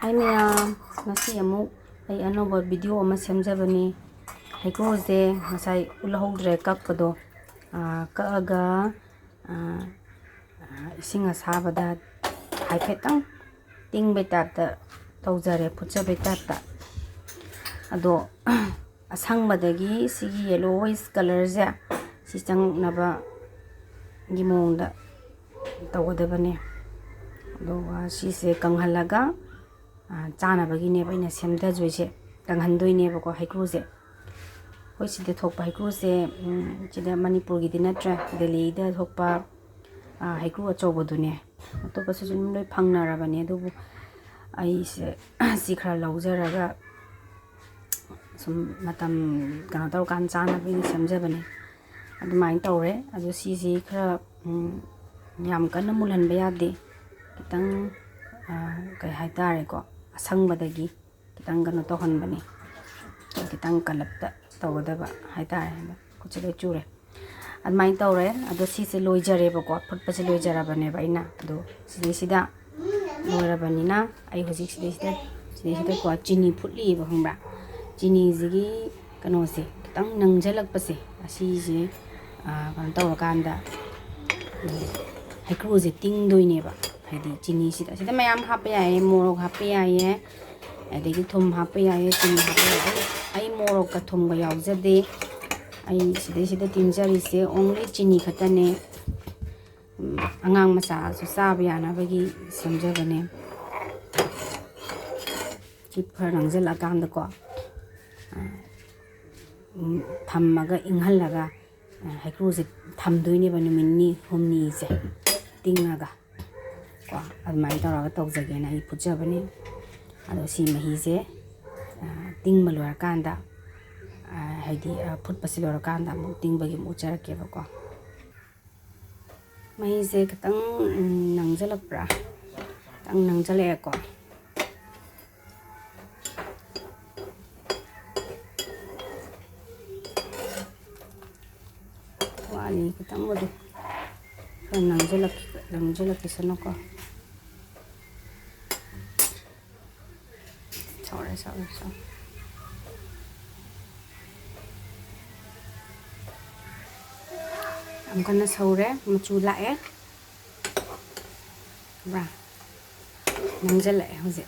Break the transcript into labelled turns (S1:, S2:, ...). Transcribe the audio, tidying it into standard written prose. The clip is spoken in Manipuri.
S1: Hai miyam, ngasi amuk ai anova video ama semjabani. Haigroze ngasai ulahodre kakpado kaaga ising asabada haifetang tingbe tapta tawjare phutjabe tapta ado asangmadagi sigi yellowish color je si changnaba gi mongda tawgadabane ado sise kanghalaga chana bagine baina semda joise kanghandoinebako haikruze hoi sida thokpa haikruze chida manipur gi dinatra delhi da thokpa haikru achobodune to pasu jun loi phangnarabane adubu ai se sikhra laujaraga sum matam kana taw kan chana bini semjabane adu main tawre adu sisi khra yam kana mulhanba yade kitang kai haitare ko asangmadagi kitang gano tohanbani kitang kalapta tawgadaba haitare kuchile chure admain tawre ado sise loijare bako phutpase loijarabane baina ado sida loirabanina ai hojik sida ko chini phutli ba hambra chini jigi kano se kitang nangjalak pase asi je kan tawakanda haikru je ting doine ba haidi chini sida mayam hape yae morok hape yae adegi thum hape yae chini hape yae ai morok ka thum ga yaujade ai sida tinjari se only chini khatane angang masa su sab yana bagi samjabane chipar nangjal akanda ko thammaga inghalaga haikru je thamdoine ba numinni humni je tingaga admai tawraga tawjagena I phutjabane ado si mahi je tingma lorakanda haidi phutpasi lorakanda mu tingbagi mu charakke bako mahi je katang nangjalakpra tang nangjale ko wali katang modu nangjalak kisana ko sorry am kana saure machu lae bra nangjale hoje